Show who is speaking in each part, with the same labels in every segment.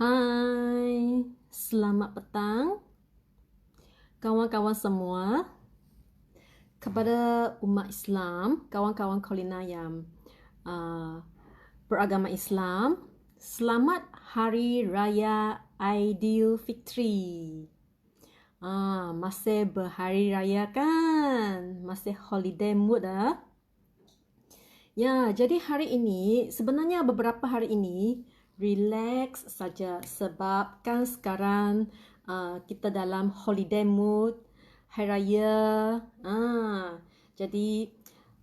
Speaker 1: Hai, selamat petang kawan-kawan semua. Kepada umat Islam, kawan-kawan Kolina yang beragama Islam, selamat Hari Raya Aidilfitri. Masih berhari raya kan? Masih holiday mood Ya, jadi hari ini, sebenarnya beberapa hari ini relax saja sebab kan sekarang kita dalam holiday mood, hari raya. Jadi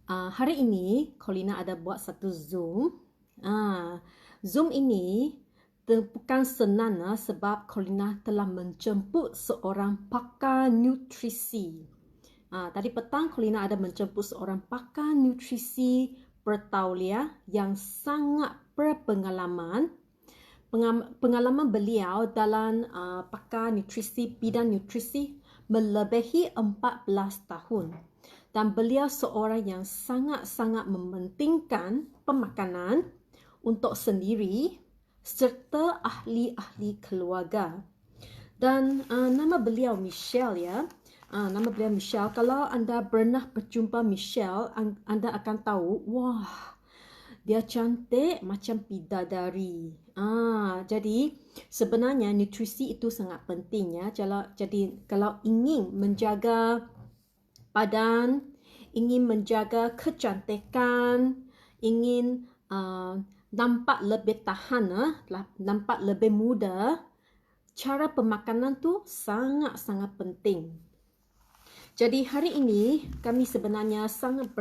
Speaker 1: hari ini Kolina ada buat satu Zoom. Zoom ini bukan senang sebab Kolina telah menjemput seorang pakar nutrisi. Tadi petang Kolina ada menjemput seorang pakar nutrisi bertauliah yang sangat berpengalaman. Pengalaman beliau dalam pakar nutrisi, bidang nutrisi melebihi 14 tahun. Dan beliau seorang yang sangat-sangat mementingkan pemakanan untuk sendiri serta ahli-ahli keluarga. Dan nama beliau Michelle ya. Nama beliau Michelle. Kalau anda pernah berjumpa Michelle, anda akan tahu, wah, dia cantik macam bidadari. Jadi sebenarnya nutrisi itu sangat penting ya. Jadi kalau ingin menjaga badan, ingin menjaga kecantikan, ingin nampak lebih tahan, nampak lebih muda, cara pemakanan tu sangat-sangat penting. Jadi hari ini kami sebenarnya sangat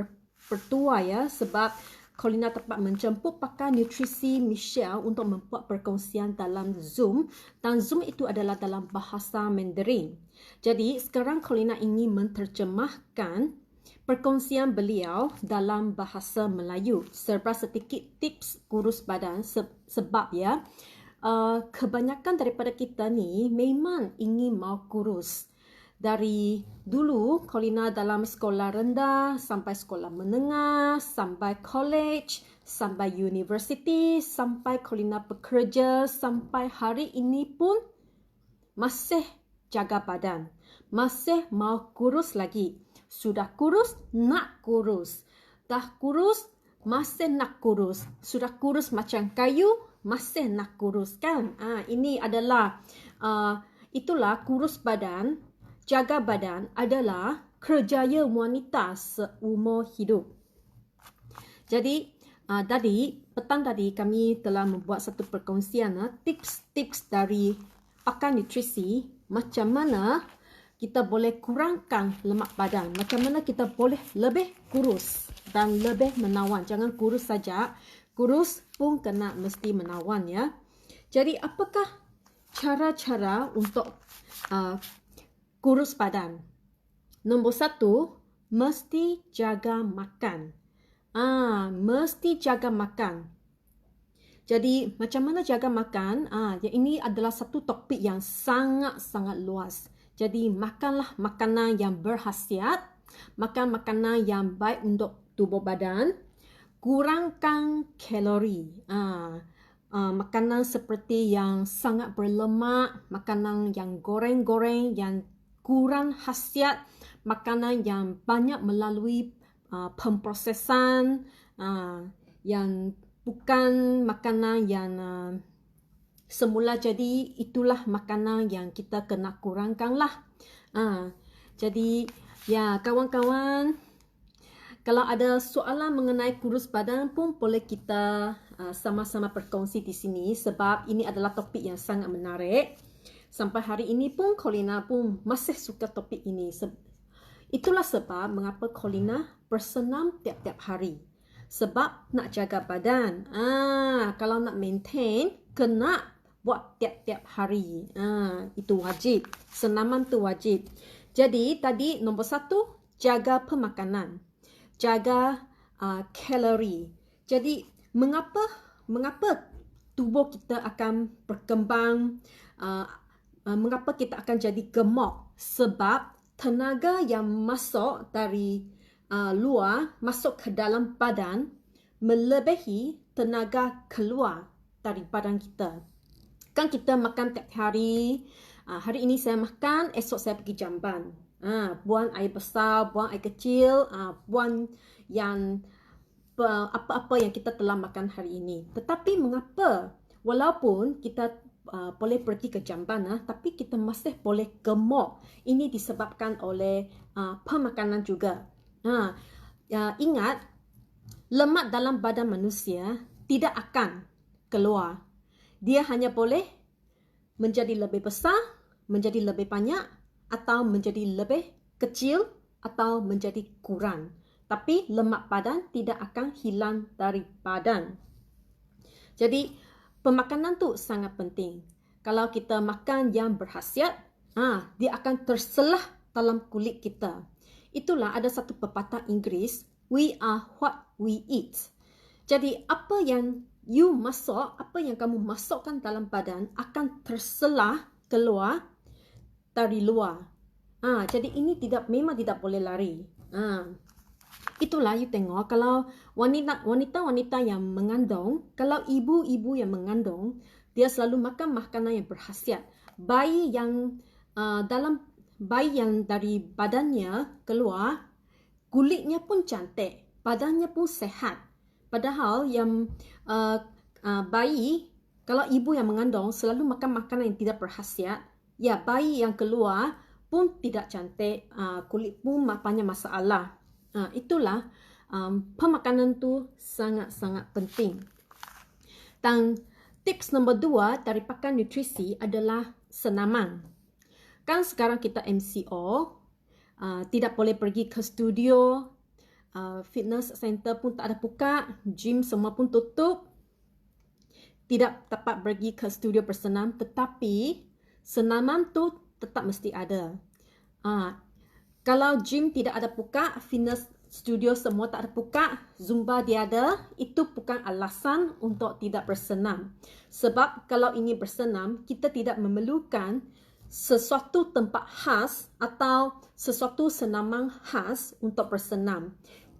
Speaker 1: bertuah ya sebab Kolina dapat menjemput pakar nutrisi Michelle untuk membuat perkongsian dalam Zoom, dan Zoom itu adalah dalam bahasa Mandarin. Jadi sekarang Kolina ingin menterjemahkan perkongsian beliau dalam bahasa Melayu serta sedikit tips kurus badan sebab ya kebanyakan daripada kita ni memang ingin mau kurus. Dari dulu Kolina dalam sekolah rendah sampai sekolah menengah, sampai college, sampai university, sampai Kolina bekerja, sampai hari ini pun masih jaga badan, masih mau kurus lagi. Sudah kurus, nak kurus. Dah kurus, masih nak kurus. Sudah kurus macam kayu, masih nak kurus kan? Ini adalah itulah kurus badan. Jaga badan adalah kerjaya wanita seumur hidup. Jadi, petang tadi kami telah membuat satu perkongsian tips-tips dari pakar nutrisi macam mana kita boleh kurangkan lemak badan, macam mana kita boleh lebih kurus dan lebih menawan. Jangan kurus saja, kurus pun kena mesti menawan ya. Jadi, apakah cara-cara untuk kurus badan? Nombor 1, mesti jaga makan. Mesti jaga makan. Jadi macam mana jaga makan? Ini adalah satu topik yang sangat-sangat luas. Jadi makanlah makanan yang berkhasiat, makan makanan yang baik untuk tubuh badan, kurangkan kalori. Makanan seperti yang sangat berlemak, makanan yang goreng-goreng, yang kurang khasiat, makanan yang banyak melalui pemprosesan, yang bukan makanan yang semula jadi, itulah makanan yang kita kena kurangkanlah. Jadi ya kawan-kawan, kalau ada soalan mengenai kurus badan pun boleh kita sama-sama berkongsi di sini sebab ini adalah topik yang sangat menarik. Sampai hari ini pun Kolina pun masih suka topik ini. Itulah sebab mengapa Kolina bersenam tiap-tiap hari. Sebab nak jaga badan. Kalau nak maintain, kena buat tiap-tiap hari. Itu wajib. Senaman tu wajib. Jadi tadi nombor 1, jaga pemakanan. Jaga kalori. Jadi mengapa tubuh kita akan berkembang, mengapa kita akan jadi gemuk? Sebab tenaga yang masuk dari luar masuk ke dalam badan melebihi tenaga keluar dari badan kita. Kan kita makan tiap hari. Hari ini saya makan, esok saya pergi jamban. Buang air besar, buang air kecil, buang yang apa-apa yang kita telah makan hari ini. Tetapi mengapa walaupun kita boleh pergi ke jamban, tapi kita masih boleh gemuk? Ini disebabkan oleh pemakanan juga. Ingat, lemak dalam badan manusia tidak akan keluar. Dia hanya boleh menjadi lebih besar, menjadi lebih banyak, atau menjadi lebih kecil, atau menjadi kurang. Tapi lemak badan tidak akan hilang dari badan. Jadi, pemakanan tu sangat penting. Kalau kita makan yang berkhasiat, dia akan terselah dalam kulit kita. Itulah ada satu pepatah Inggeris, we are what we eat. Jadi, apa yang you masak, apa yang kamu masukkan dalam badan akan terselah keluar dari luar. Jadi ini memang tidak boleh lari. Itulah you tengok, kalau wanita-wanita yang mengandung, kalau ibu-ibu yang mengandung, dia selalu makan makanan yang berkhasiat. Bayi yang dari badannya keluar, kulitnya pun cantik, badannya pun sehat. Padahal yang bayi, kalau ibu yang mengandung selalu makan makanan yang tidak berkhasiat, ya bayi yang keluar pun tidak cantik, kulit pun banyak masalah. Itulah pemakanan tu sangat-sangat penting. Dan tips nombor 2 dari pakar nutrisi adalah senaman. Kan sekarang kita MCO, tidak boleh pergi ke studio, fitness center pun tak ada buka, gym semua pun tutup, tidak dapat pergi ke studio bersenam, tetapi senaman tu tetap mesti ada. Kalau gym tidak ada buka, fitness studio semua tak ada buka, Zumba tiada, itu bukan alasan untuk tidak bersenam. Sebab kalau ingin bersenam, kita tidak memerlukan sesuatu tempat khas atau sesuatu senaman khas untuk bersenam.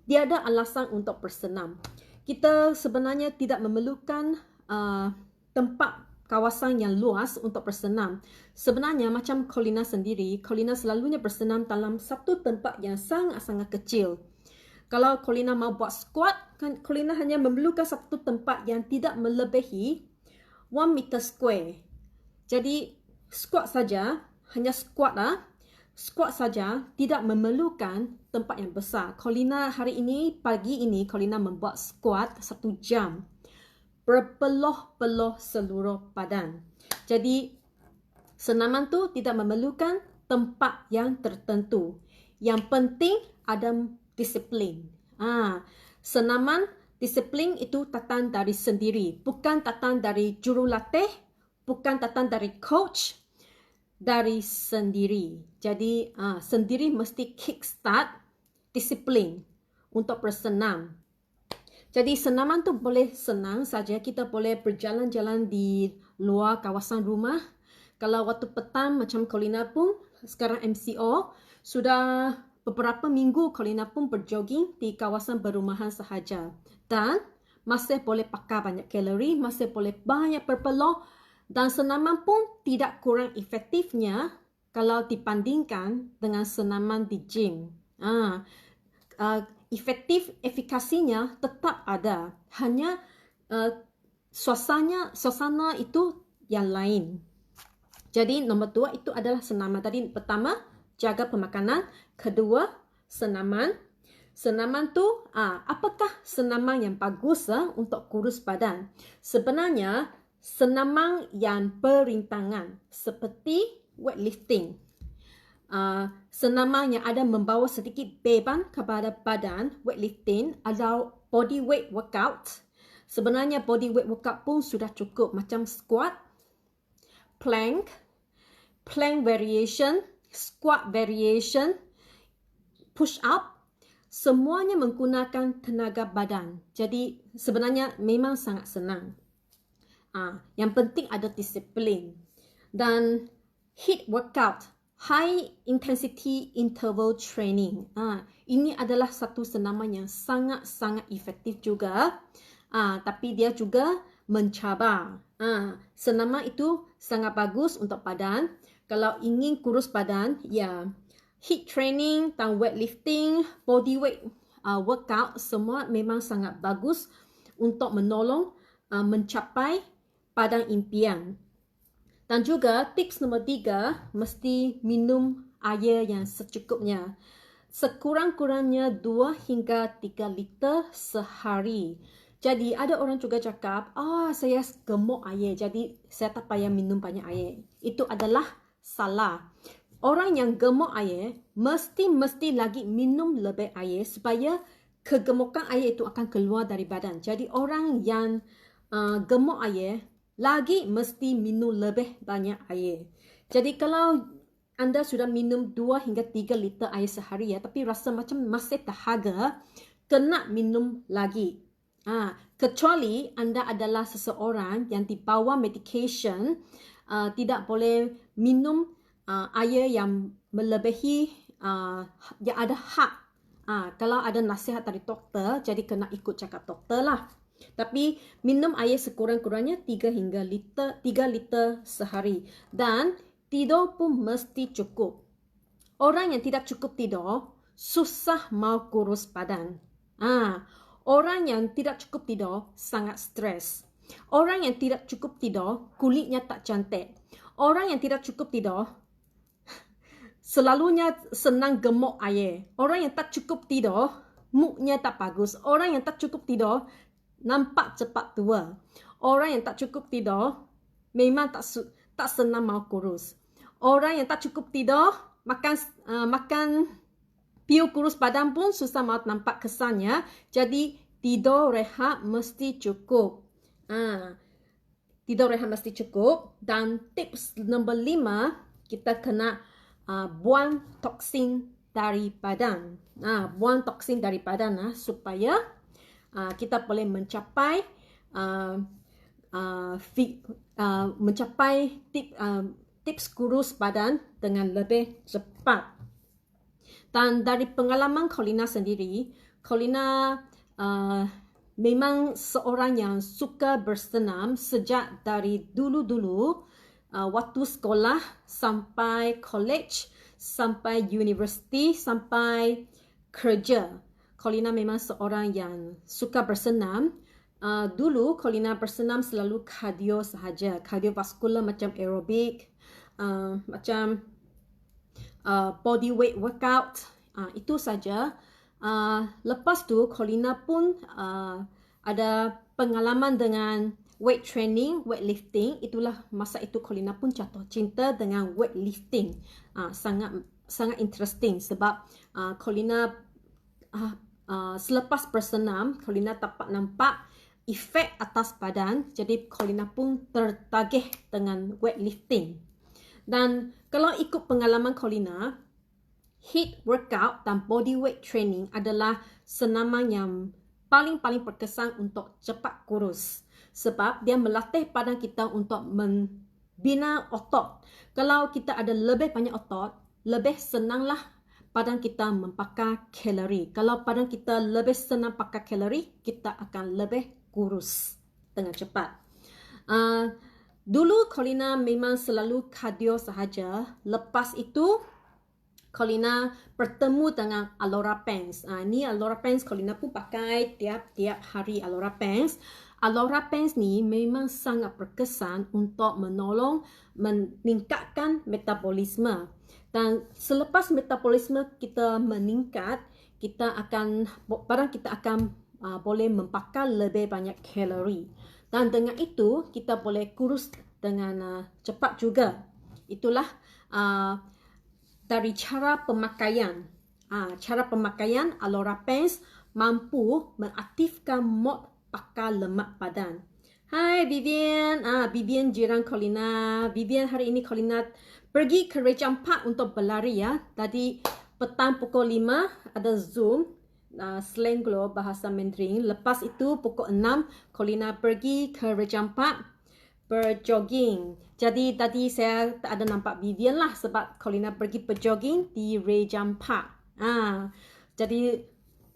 Speaker 1: Tiada alasan untuk bersenam. Kita sebenarnya tidak memerlukan tempat kawasan yang luas untuk bersenam. Sebenarnya macam Collina sendiri, Collina selalunya bersenam dalam satu tempat yang sangat-sangat kecil. Kalau Collina mau buat squat, kan Collina hanya memerlukan satu tempat yang tidak melebihi 1 meter square. Jadi squat saja, hanya squat saja, tidak memerlukan tempat yang besar. Collina pagi ini Collina membuat squat 1 jam. Berpeluh-peluh seluruh badan. Jadi, senaman tu tidak memerlukan tempat yang tertentu. Yang penting ada disiplin. Senaman, disiplin itu datang dari sendiri. Bukan datang dari jurulatih, bukan datang dari coach, dari sendiri. Jadi, sendiri mesti kickstart disiplin untuk bersenam. Jadi senaman tu boleh senang saja, kita boleh berjalan-jalan di luar kawasan rumah. Kalau waktu petang macam Collina pun sekarang MCO, sudah beberapa minggu Collina pun berjogging di kawasan perumahan sahaja. Dan masih boleh pakai banyak kalori, masih boleh banyak berpeluh, dan senaman pun tidak kurang efektifnya kalau dibandingkan dengan senaman di gym. Efikasinya tetap ada, hanya suasana itu yang lain. Jadi nombor 2 itu adalah senaman. Tadi pertama, jaga pemakanan. Kedua, senaman. Senaman tu, apakah senaman yang bagus untuk kurus badan? Sebenarnya, senaman yang berintangan seperti weightlifting. Senaman yang ada membawa sedikit beban kepada badan, weightlifting atau body weight workout. Sebenarnya body weight workout pun sudah cukup, macam squat, plank variation, squat variation, push up, semuanya menggunakan tenaga badan. Jadi sebenarnya memang sangat senang. Yang penting ada disiplin. Dan HIIT workout, high intensity interval training. Ini adalah satu senaman yang sangat-sangat efektif juga. Tapi dia juga mencabar. Senaman itu sangat bagus untuk badan. Kalau ingin kurus badan, ya HIIT training dan weightlifting, body weight workout semua memang sangat bagus untuk menolong mencapai badan impian. Dan juga tips nombor 3, mesti minum air yang secukupnya. Sekurang-kurangnya 2 hingga 3 liter sehari. Jadi ada orang juga cakap, saya gemuk air, jadi saya tak payah minum banyak air. Itu adalah salah. Orang yang gemuk air mesti lagi minum lebih air supaya kegemukan air itu akan keluar dari badan. Jadi orang yang gemuk air lagi mesti minum lebih banyak air. Jadi kalau anda sudah minum 2 hingga 3 liter air sehari ya, tapi rasa macam masih dahaga, kena minum lagi. Kecuali anda adalah seseorang yang di bawah medication, tidak boleh minum air yang melebihi yang ada had. Kalau ada nasihat dari doktor, jadi kena ikut cakap doktor lah. Tapi minum air sekurang-kurangnya 3 liter sehari. Dan tidur pun mesti cukup. Orang yang tidak cukup tidur, susah mau kurus badan. Orang yang tidak cukup tidur, sangat stres. Orang yang tidak cukup tidur, kulitnya tak cantik. Orang yang tidak cukup tidur, selalunya senang gemuk air. Orang yang tak cukup tidur, moodnya tak bagus. Orang yang tak cukup tidur, nampak cepat tua. Orang yang tak cukup tidur, memang tak senang mau kurus. Orang yang tak cukup tidur, makan pil kurus badan pun susah mau nampak kesannya. Jadi tidur rehat mesti cukup. Tidur rehat mesti cukup. Dan tips nombor 5, kita kena buang toksin dari badan. Buang toksin dari badan supaya kita boleh mencapai tips kurus badan dengan lebih cepat. Dan dari pengalaman Collina sendiri, Collina memang seorang yang suka bersenam sejak dari dulu-dulu, waktu sekolah sampai college, sampai university, sampai kerja. Collina memang seorang yang suka bersenam. Dulu Collina bersenam selalu kardio sahaja, kardiovaskular macam aerobik, macam body weight workout, itu saja. Lepas tu Collina pun ada pengalaman dengan weight training, weightlifting. Itulah masa itu Collina pun jatuh cinta dengan weightlifting. Sangat interesting sebab Collina selepas bersenam, Collina dapat nampak efek atas badan. Jadi Collina pun tertagih dengan weightlifting. Dan kalau ikut pengalaman Collina, HIIT workout dan body weight training adalah senaman yang paling berkesan untuk cepat kurus. Sebab dia melatih badan kita untuk membina otot. Kalau kita ada lebih banyak otot, lebih senanglah badan kita membakar kalori. Kalau badan kita lebih senang bakar kalori, kita akan lebih kurus dengan cepat. Dulu Collina memang selalu kardio sahaja. Lepas itu Collina bertemu dengan Alora Pants. Ni Alora Pants Collina pun pakai tiap hari Alora Pants. Alora Pants ni memang sangat berkesan untuk menolong meningkatkan metabolisme. Dan selepas metabolisme kita meningkat, badan kita akan boleh membakar lebih banyak kalori. Dan dengan itu kita boleh kurus dengan cepat juga. Itulah dari cara pemakaian. Cara pemakaian Alora Pants mampu mengaktifkan mod bakar lemak badan. Hai Vivian, Vivian jiran Collina. Vivian hari ini Collina pergi ke Rejang Park untuk berlari ya. Tadi petang pukul 5 ada Zoom. Slang Glow bahasa Mandarin. Lepas itu pukul 6 Collina pergi ke Rejang Park berjogging. Jadi tadi saya tak ada nampak Vivian lah sebab Collina pergi berjogging di Rejang Park. Jadi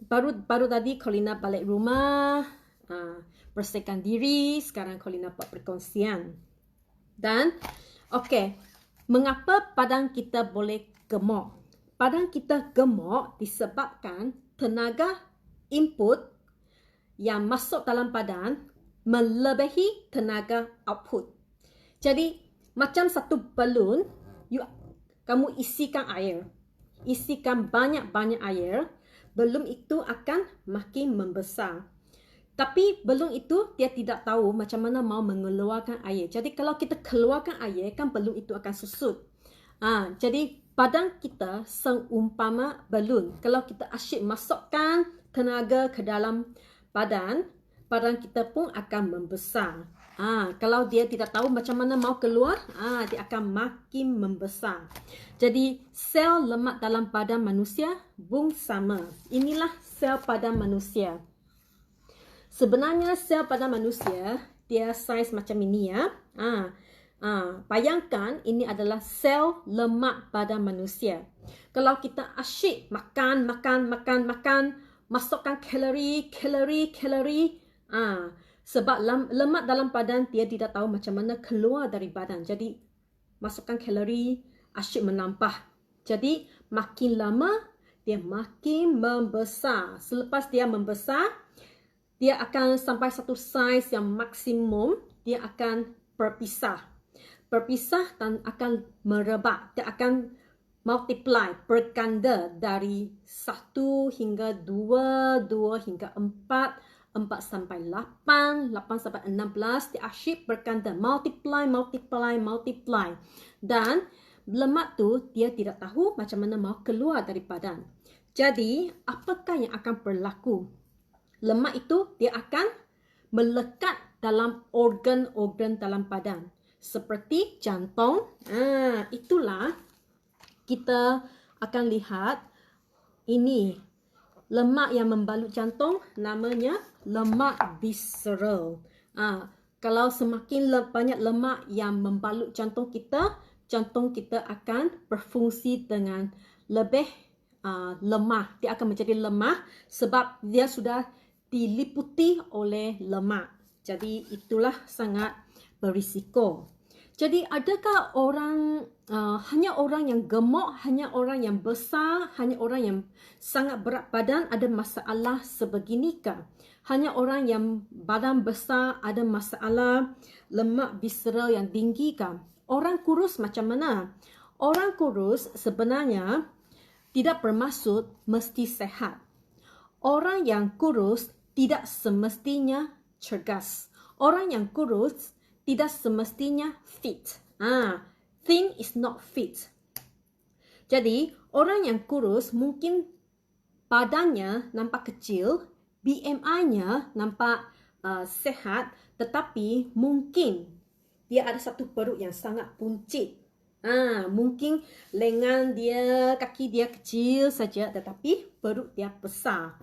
Speaker 1: baru tadi Collina balik rumah, bersihkan diri. Sekarang Collina buat perkongsian. Dan, okey, mengapa badan kita boleh gemuk? Badan kita gemuk disebabkan tenaga input yang masuk dalam badan melebihi tenaga output. Jadi, macam satu balon, kamu isikan air. Isikan banyak-banyak air, balon itu akan makin membesar. Tapi balon itu dia tidak tahu macam mana mau mengeluarkan air. Jadi kalau kita keluarkan air, kan balon itu akan susut. Jadi badan kita seumpama balon. Kalau kita asyik masukkan tenaga ke dalam badan kita pun akan membesar. Kalau dia tidak tahu macam mana mau keluar, dia akan makin membesar. Jadi sel lemak dalam badan manusia pun sama. Inilah sel badan manusia. Sebenarnya sel pada manusia, dia saiz macam ini ya. Bayangkan ini adalah sel lemak pada manusia. Kalau kita asyik makan, masukkan kalori. Sebab lemak dalam badan dia tidak tahu macam mana keluar dari badan. Jadi masukkan kalori, asyik menambah. Jadi makin lama dia makin membesar. Selepas dia membesar, dia akan sampai satu saiz yang maksimum, dia akan berpisah dan akan merebak. Dia akan multiply, berganda dari 1 hingga 2, 2 hingga 4, 4 sampai 8, 8 sampai 16, dia asyik berganda, multiply. Dan lemak tu dia tidak tahu macam mana mau keluar dari badan. Jadi, apakah yang akan berlaku? Lemak itu dia akan melekat dalam organ-organ dalam badan. Seperti jantung. Itulah kita akan lihat ini. Lemak yang membalut jantung namanya lemak visceral. Kalau semakin banyak lemak yang membalut jantung kita akan berfungsi dengan lebih lemah. Dia akan menjadi lemah sebab dia sudah diliputi oleh lemak. Jadi itulah sangat berisiko. Jadi adakah hanya orang yang gemuk, hanya orang yang besar, hanya orang yang sangat berat badan ada masalah sebeginikah? Hanya orang yang badan besar ada masalah lemak visceral yang tinggi kah? Orang kurus macam mana? Orang kurus sebenarnya tidak bermaksud mesti sehat. Orang yang kurus tidak semestinya cergas. Orang yang kurus tidak semestinya fit. Thin is not fit. Jadi, orang yang kurus mungkin badannya nampak kecil, BMI-nya nampak sehat, tetapi mungkin dia ada satu perut yang sangat buncit. Mungkin lengan dia, kaki dia kecil saja, tetapi perut dia besar.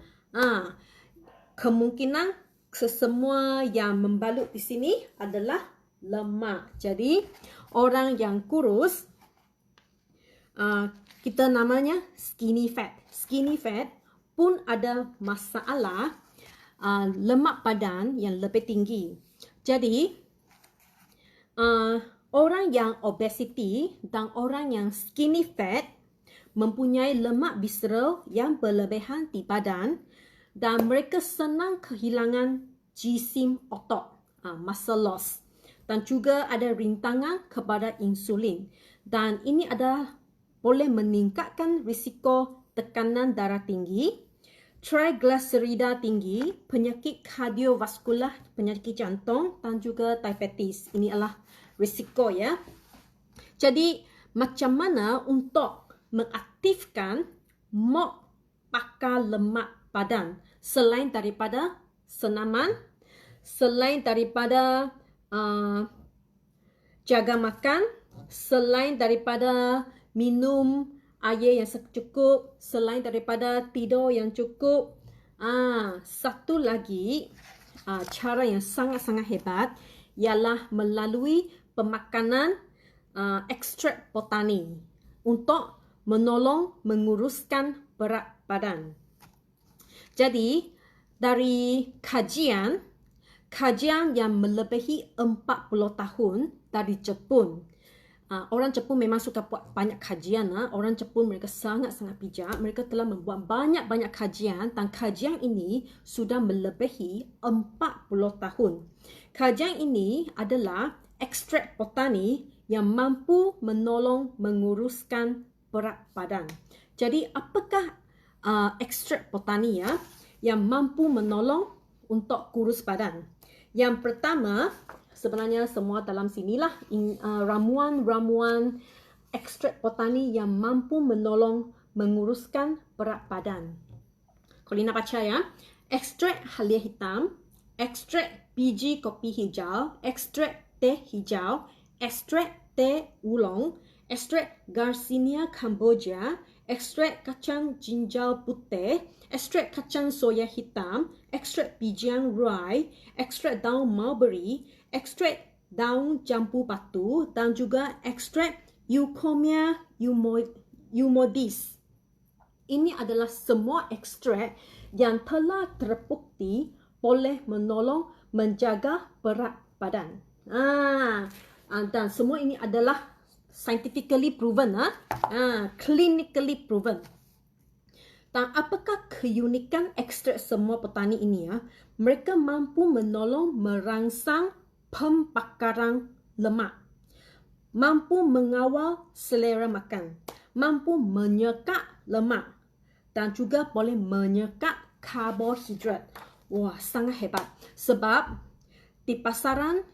Speaker 1: Kemungkinan sesemua yang membalut di sini adalah lemak. Jadi orang yang kurus kita namanya skinny fat. Skinny fat pun ada masalah lemak badan yang lebih tinggi. Jadi orang yang obesity dan orang yang skinny fat mempunyai lemak visceral yang berlebihan di badan dan mereka senang kehilangan jisim otot, muscle loss, dan juga ada rintangan kepada insulin. Dan ini adalah boleh meningkatkan risiko tekanan darah tinggi, triglycerida tinggi, penyakit kardiovaskular, penyakit jantung dan juga diabetes. Ini adalah risiko ya. Jadi macam mana untuk mengaktifkan mok bakar lemak badan selain daripada senaman, selain daripada jaga makan, selain daripada minum air yang cukup, selain daripada tidur yang cukup. Satu lagi cara yang sangat-sangat hebat ialah melalui pemakanan ekstrak botani untuk menolong menguruskan berat badan. Jadi dari kajian kajian yang melebihi 40 tahun dari Jepun. Orang Jepun memang suka buat banyak kajian. Orang Jepun mereka sangat-sangat bijak. Mereka telah membuat banyak-banyak kajian dan kajian ini sudah melebihi 40 tahun. Kajian ini adalah ekstrak botani yang mampu menolong menguruskan berat badan. Jadi apakah ekstrak botani yang mampu menolong untuk kurus badan? Yang pertama, sebenarnya semua dalam sinilah ramuan-ramuan ekstrak botani yang mampu menolong menguruskan berat badan. Colina baca ya. Ekstrak halia hitam, ekstrak biji kopi hijau, ekstrak teh hijau, ekstrak teh oolong, ekstrak Garcinia cambogia, ekstrak kacang jinjau putih, ekstrak kacang soya hitam, ekstrak bijian rye, ekstrak daun mulberry, ekstrak daun jambu batu dan juga ekstrak Eucommia humidis. Ini adalah semua ekstrak yang telah terbukti boleh menolong menjaga berat badan. Dan semua ini adalah scientifically proven, clinically proven. Dan apakah keunikan ekstrak semua petani ini? Mereka mampu menolong merangsang pembakaran lemak, mampu mengawal selera makan, mampu menyekat lemak dan juga boleh menyekat karbohidrat. Wah, sangat hebat. Sebab di pasaran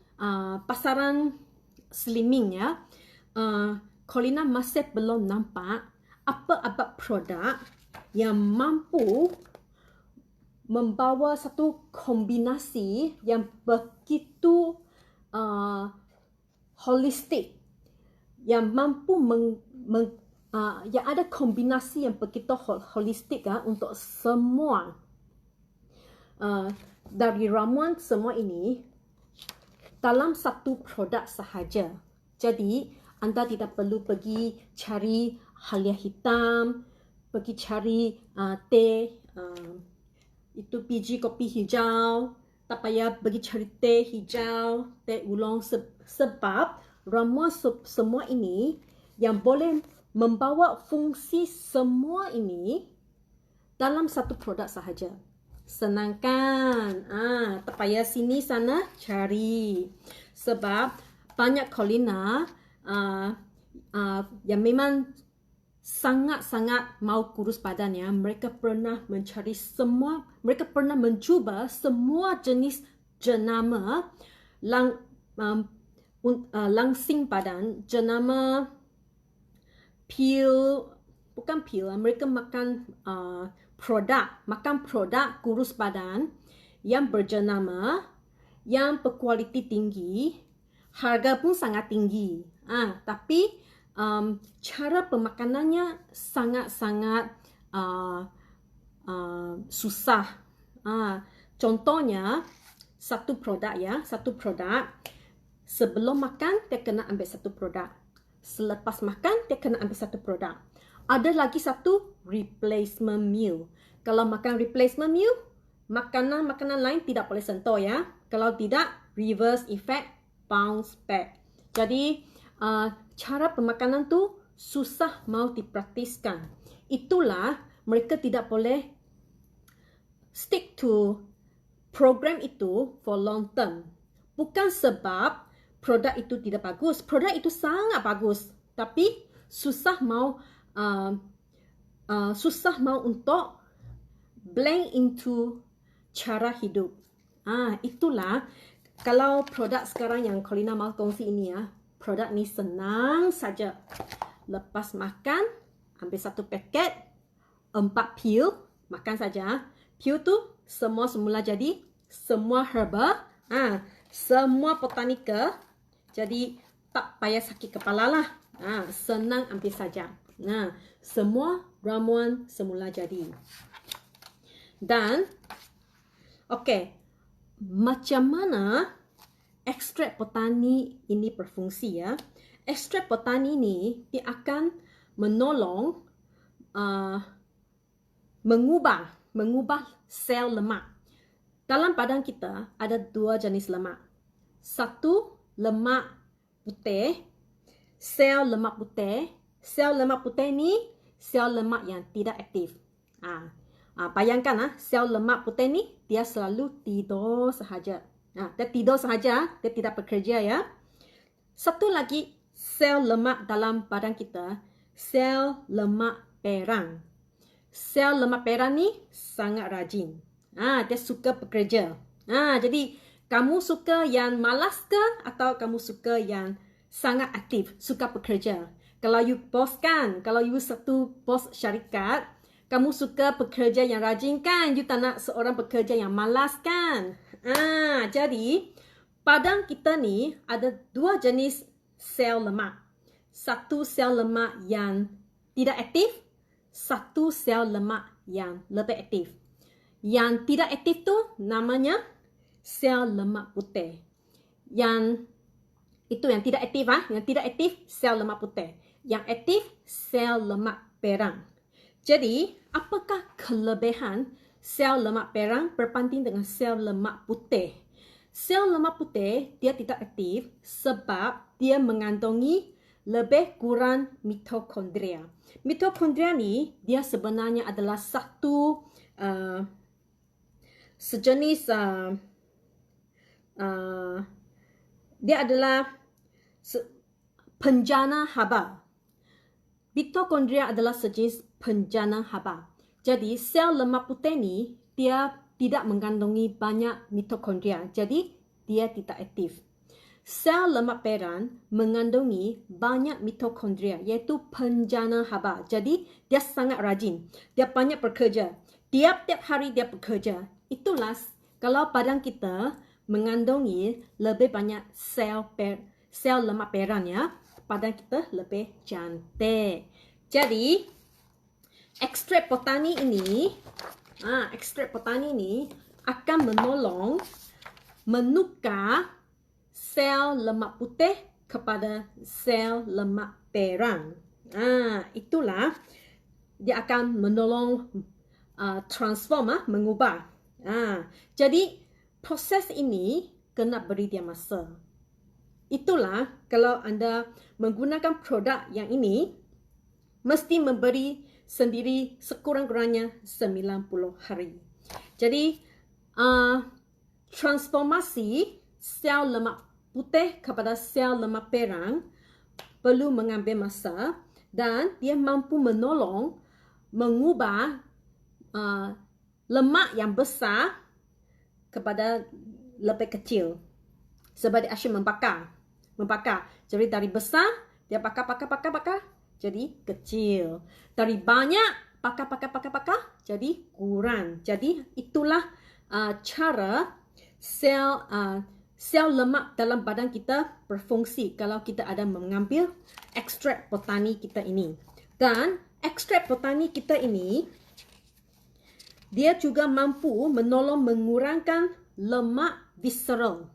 Speaker 1: slimming Colina masih belum nampak apa-apa produk yang mampu membawa satu kombinasi yang begitu holistik, yang mampu yang ada kombinasi yang begitu holistik untuk semua dari ramuan semua ini dalam satu produk sahaja. Jadi anda tidak perlu pergi cari halia hitam, pergi cari teh itu biji kopi hijau, tak payah pergi cari teh hijau, teh oolong, sebab ramuan semua ini yang boleh membawa fungsi semua ini dalam satu produk sahaja. Senang kan? Tak payah sini sana cari. Sebab banyak Colina yang memang sangat-sangat mau kurus badannya, mereka pernah mencari semua, mereka pernah mencuba semua jenis jenama langsing badan, jenama pil, bukan pil, mereka makan produk kurus badan yang berjenama, yang berkualiti tinggi, harga pun sangat tinggi. Tapi cara pemakanannya sangat-sangat susah. Contohnya satu produk sebelum makan dia kena ambil satu produk, selepas makan dia kena ambil satu produk. Ada lagi satu replacement meal. Kalau makan replacement meal, makanan lain tidak boleh sentuh ya. Kalau tidak, reverse effect, bounce back. Jadi cara pemakanan tu susah mau dipraktiskan. Itulah mereka tidak boleh stick to program itu for long term. Bukan sebab produk itu tidak bagus. Produk itu sangat bagus. Tapi susah mau untuk blend into cara hidup. Itulah kalau produk sekarang yang Colina mau kongsi ini produk ni senang saja. Lepas makan, ambil satu paket, 4 pil, makan saja. Pil tu semula jadi, semua herba, semua botanica. Jadi tak payah sakit kepala lah. Senang ambil saja. Semua ramuan semula jadi. Dan macam mana ekstrak botani ini berfungsi ya? Ekstrak botani ini dia akan menolong mengubah sel lemak. dalam badan kita ada dua jenis lemak. Satu, lemak putih, sel lemak putih. Sel lemak putih ni sel lemak yang tidak aktif. Bayangkan sel lemak putih ni dia selalu tidur sahaja. Dia tidur sahaja, dia tidak bekerja ya. Satu lagi sel lemak dalam badan kita, sel lemak perang. Sel lemak perang ni sangat rajin. Dia suka bekerja. Jadi kamu suka yang malas ke atau kamu suka yang sangat aktif, suka bekerja? Kalau you bos kan, kalau you satu bos syarikat, kamu suka bekerja yang rajin kan? You tak nak seorang bekerja yang malas kan? Jadi badan kita ni ada dua jenis sel lemak. Satu sel lemak yang tidak aktif, satu sel lemak yang lebih aktif. Yang tidak aktif tu namanya sel lemak putih. Yang itu yang tidak aktif yang tidak aktif sel lemak putih. Yang aktif sel lemak perang. Jadi, apakah kelebihan sel lemak perang berbanding dengan sel lemak putih? Sel lemak putih dia tidak aktif sebab dia mengandungi lebih kurang mitokondria. Mitokondria ni dia sebenarnya adalah satu sejenis dia adalah penjana haba. Mitokondria adalah sejenis penjana haba. Jadi sel lemak putih ni dia tidak mengandungi banyak mitokondria. Jadi dia tidak aktif. Sel lemak perang mengandungi banyak mitokondria iaitu penjana haba. Jadi dia sangat rajin. Dia banyak bekerja. Tiap-tiap hari dia bekerja. Itulah kalau badan kita mengandungi lebih banyak sel lemak perang ya, badan kita lebih cantik. Jadi ekstrak botani ini akan menolong menukar sel lemak putih kepada sel lemak perang. Itulah dia akan menolong transform, mengubah. Jadi proses ini kena beri dia masa. Itulah kalau anda menggunakan produk yang ini, mesti memberi sendiri sekurang-kurangnya 90 hari. Jadi transformasi sel lemak putih kepada sel lemak perang perlu mengambil masa dan dia mampu menolong mengubah lemak yang besar kepada lebih kecil. Sebab dia asyik membakar. Jadi dari besar, dia bakar, jadi kecil. Dari banyak, bakar, jadi kurang. Jadi itulah cara sel lemak dalam badan kita berfungsi kalau kita ada mengambil ekstrak botani kita ini. Dan ekstrak botani kita ini, dia juga mampu menolong mengurangkan lemak visceral.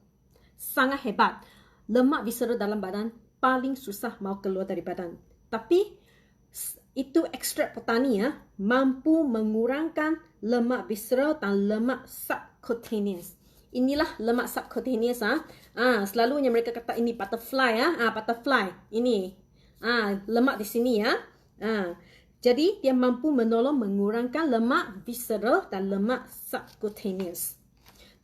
Speaker 1: Sangat hebat. Lemak visceral dalam badan paling susah mau keluar dari badan. Tapi itu ekstrak botani mampu mengurangkan lemak visceral dan lemak subcutaneous. Inilah lemak subcutaneous. Selalunya mereka kata ini butterfly butterfly. Ini lemak di sini jadi dia mampu menolong mengurangkan lemak visceral dan lemak subcutaneous.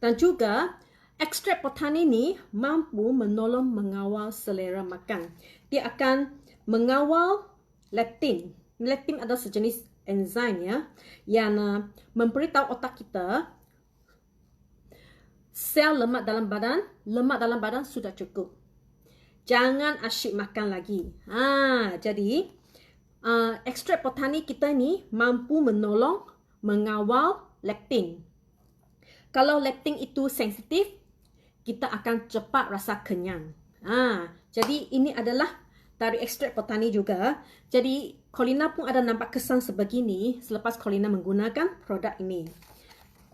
Speaker 1: Dan juga ekstrak botani ini mampu menolong mengawal selera makan. Dia akan mengawal leptin. Leptin adalah sejenis enzim yang memberitahu otak kita sel lemak dalam badan sudah cukup. Jangan asyik makan lagi. Jadi ekstrak botani kita ni mampu menolong mengawal leptin. Kalau leptin itu sensitif, kita akan cepat rasa kenyang. Jadi ini adalah dari ekstrak botani juga. Jadi Collina pun ada nampak kesan sebegini selepas Collina menggunakan produk ini.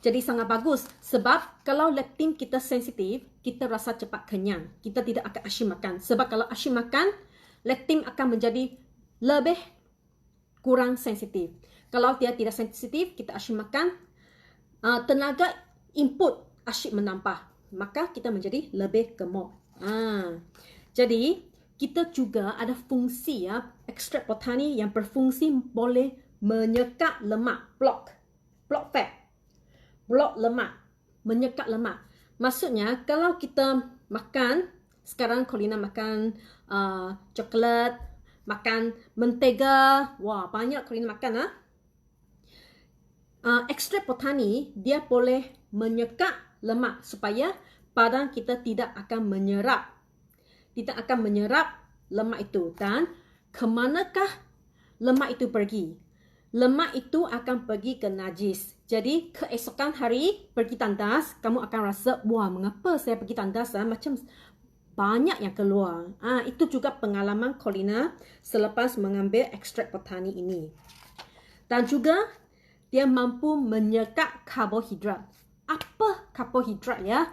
Speaker 1: Jadi sangat bagus sebab kalau leptin kita sensitif, kita rasa cepat kenyang. Kita tidak akan asyik makan. Sebab kalau asyik makan, leptin akan menjadi lebih kurang sensitif. Kalau dia tidak sensitif, kita asyik makan, tenaga input asyik menambah, maka kita menjadi lebih gemuk. Jadi kita juga ada fungsi ya, ekstrak botani yang berfungsi boleh menyekat lemak, block fat, block lemak, menyekat lemak. Maksudnya kalau kita makan, sekarang Corina makan coklat, makan mentega, wah banyak Corina makan ekstrak botani dia boleh menyekat lemak supaya badan kita tidak akan menyerap lemak itu. Dan kemanakah lemak itu pergi? Lemak itu akan pergi ke najis. Jadi keesokan hari pergi tandas, kamu akan rasa, wah mengapa saya pergi tandas macam banyak yang keluar. Itu juga pengalaman Corina selepas mengambil ekstrak botani ini. Dan juga dia mampu menyekat karbohidrat. Apa karbohidrat ya?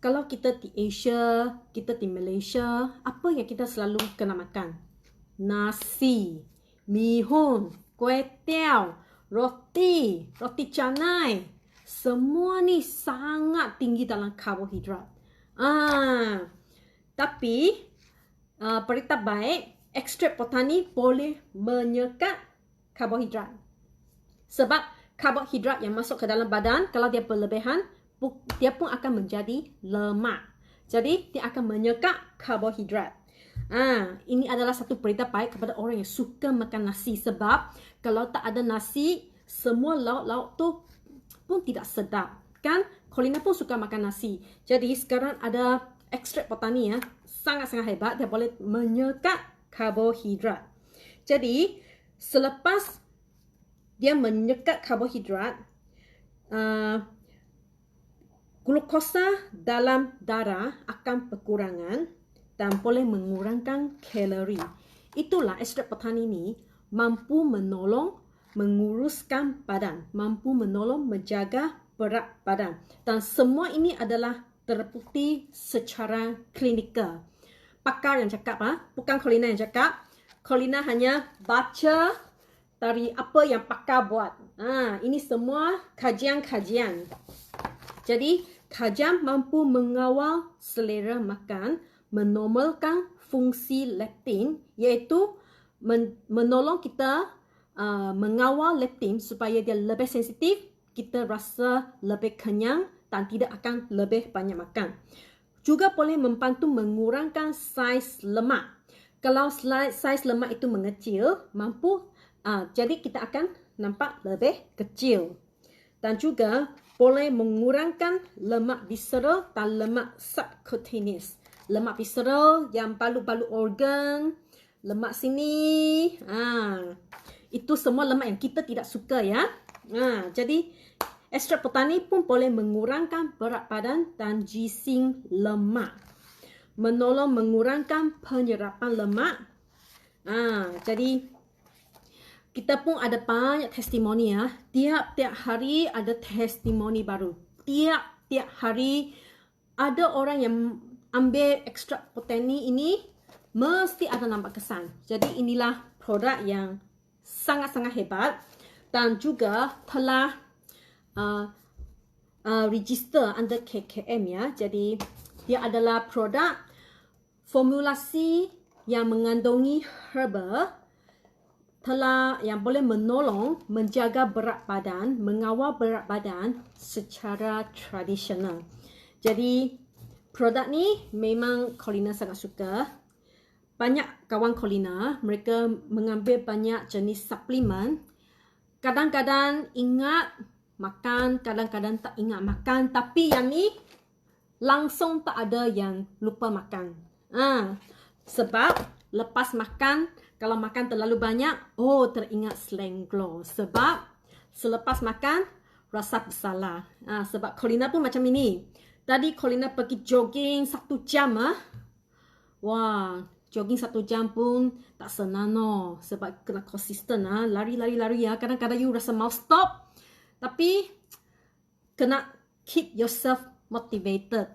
Speaker 1: Kalau kita di Asia, kita di Malaysia, apa yang kita selalu kena makan? Nasi, mihun, kuih tiaw, roti canai. Semua ni sangat tinggi dalam karbohidrat. Tapi berita baik, ekstrak botani boleh menyekat karbohidrat. Sebab karbohidrat yang masuk ke dalam badan, kalau dia berlebihan, dia pun akan menjadi lemak. Jadi dia akan menyekat karbohidrat. Ini adalah satu berita baik kepada orang yang suka makan nasi. Sebab kalau tak ada nasi, semua lauk-lauk tu pun tidak sedap. Kan? Corina pun suka makan nasi. Jadi sekarang ada ekstrak botani ya, sangat-sangat hebat. Dia boleh menyekat karbohidrat. Jadi selepas dia menyekat karbohidrat, glukosa dalam darah akan berkurangan dan boleh mengurangkan kalori. Itulah ekstrak botani ini mampu menolong menguruskan badan, mampu menolong menjaga berat badan. Dan semua ini adalah terbukti secara klinikal. Pakar yang cakap, bukan Corina yang cakap. Corina hanya baca dari apa yang pakar buat. Ini semua kajian-kajian. Jadi, kajian mampu mengawal selera makan, menormalkan fungsi leptin, iaitu menolong kita mengawal leptin supaya dia lebih sensitif, kita rasa lebih kenyang dan tidak akan lebih banyak makan. Juga boleh membantu mengurangkan saiz lemak. Kalau saiz lemak itu mengecil, jadi kita akan nampak lebih kecil. Dan juga boleh mengurangkan lemak visceral dan lemak subcutaneous. Lemak visceral yang balu-balu organ, lemak sini, itu semua lemak yang kita tidak suka ya. Jadi ekstrak botani pun boleh mengurangkan berat badan dan gising lemak. Menolong mengurangkan penyerapan lemak. Jadi kita pun ada banyak testimoni ya. Tiap-tiap hari ada testimoni baru. Tiap-tiap hari ada orang yang ambil ekstrak botani ini mesti ada nampak kesan. Jadi inilah produk yang sangat-sangat hebat dan juga telah register under KKM ya. Jadi dia adalah produk formulasi yang mengandungi herba yang boleh menolong menjaga berat badan, mengawal berat badan secara tradisional. Jadi produk ni memang Corina sangat suka. Banyak kawan Corina, mereka mengambil banyak jenis suplemen. Kadang-kadang ingat makan, kadang-kadang tak ingat makan. Tapi yang ni langsung tak ada yang lupa makan. Sebab lepas makan, kalau makan terlalu banyak, teringat Slanglo. Sebab selepas makan, rasa bersalah. Sebab Corina pun macam ini. Tadi Corina pergi jogging 1 jam. Wah, jogging 1 jam pun tak senang no. Sebab kena konsisten. Lari-lari ya. Kadang-kadang you rasa mau stop. Tapi kena keep yourself motivated.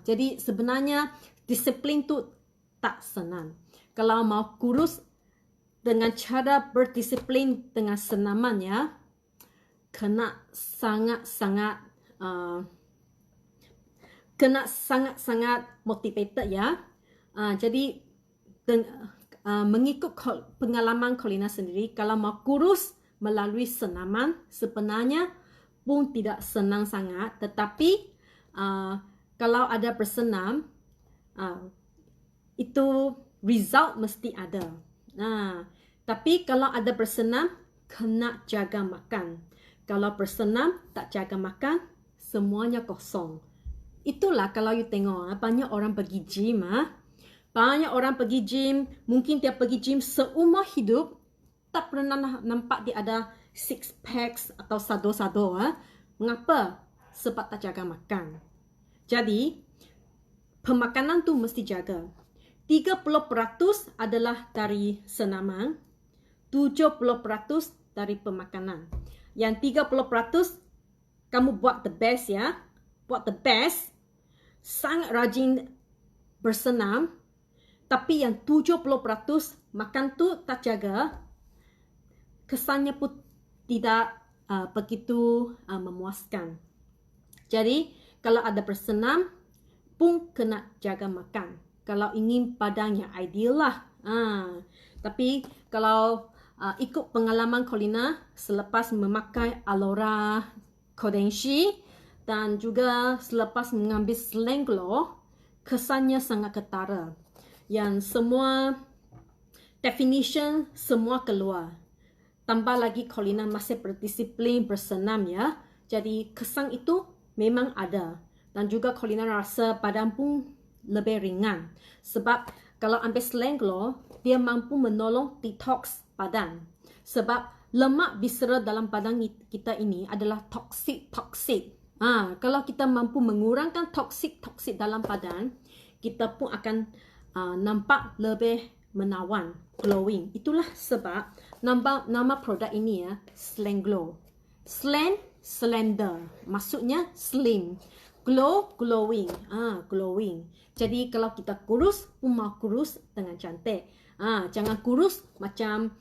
Speaker 1: Jadi sebenarnya disiplin tu tak senang. Kalau mau kurus dengan cara berdisiplin dengan senaman ya, kena sangat-sangat kena sangat-sangat motivated ya. Jadi mengikut pengalaman Collina sendiri, kalau mau kurus melalui senaman sebenarnya pun tidak senang sangat, tetapi kalau ada bersenam itu result mesti ada. Tapi kalau ada bersenam kena jaga makan. Kalau bersenam tak jaga makan, semuanya kosong. Itulah kalau you tengok banyak orang pergi gym. Banyak orang pergi gym, mungkin dia pergi gym seumur hidup, tak pernah nampak dia ada six packs atau sado-sado. Mengapa? Sebab tak jaga makan. Jadi, pemakanan tu mesti jaga. 30% adalah dari senaman, 70% dari pemakanan. Yang 30% kamu buat the best ya. Buat the best. Sangat rajin bersenam. Tapi yang 70% makan tu tak jaga, kesannya pun tidak begitu memuaskan. Jadi, kalau ada bersenam pun kena jaga makan. Kalau ingin badan yang ideal lah. Tapi kalau ikut pengalaman Collina selepas memakai Alora Kodenshi dan juga selepas mengambil Slanglo, kesannya sangat ketara. Yang semua definition semua keluar. Tambah lagi Collina masih berdisiplin bersenam ya. Jadi kesan itu memang ada. Dan juga Collina rasa badan pun lebih ringan. Sebab kalau ambil Slanglo, dia mampu menolong detox badan. Sebab lemak visceral dalam badan kita ini adalah toksik. Kalau kita mampu mengurangkan toksik dalam badan, kita pun akan nampak lebih menawan, glowing. Itulah sebab nama produk ini ya, Slanglo. Slang, slender. Maksudnya slim. Glow, glowing. Glowing. Jadi kalau kita kurus pun mau kurus dengan cantik. Jangan kurus macam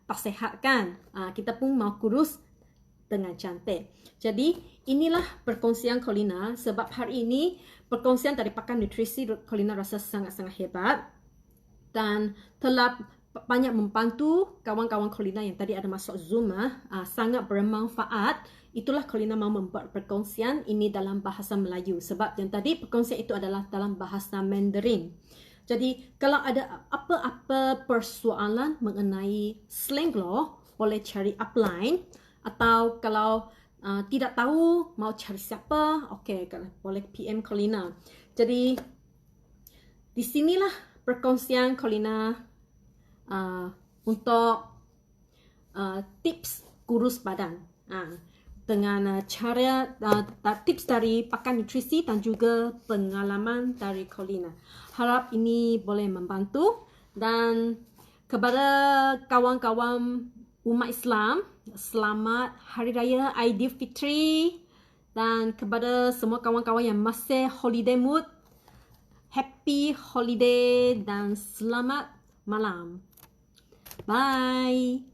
Speaker 1: tak sehat kan. Kita pun mau kurus dengan cantik. Jadi inilah perkongsian Collina. Sebab hari ini perkongsian dari pakar nutrisi Collina rasa sangat-sangat hebat dan telah banyak membantu kawan-kawan Collina yang tadi ada masuk Zoom. Sangat bermanfaat. Itulah Collina mau membuat perkongsian ini dalam bahasa Melayu. Sebab yang tadi perkongsian itu adalah dalam bahasa Mandarin. Jadi kalau ada apa-apa persoalan mengenai Slanglo, boleh cari upline. Atau kalau tidak tahu mau cari siapa, okey, boleh PM Collina. Jadi di sinilah perkongsian Collina untuk tips kurus badan. Dengan cara tips dari pakar nutrisi dan juga pengalaman dari Collina. Harap ini boleh membantu dan kepada kawan-kawan umat Islam, selamat Hari Raya Aidilfitri dan kepada semua kawan-kawan yang masih holiday mood, happy holiday dan selamat malam. Bye.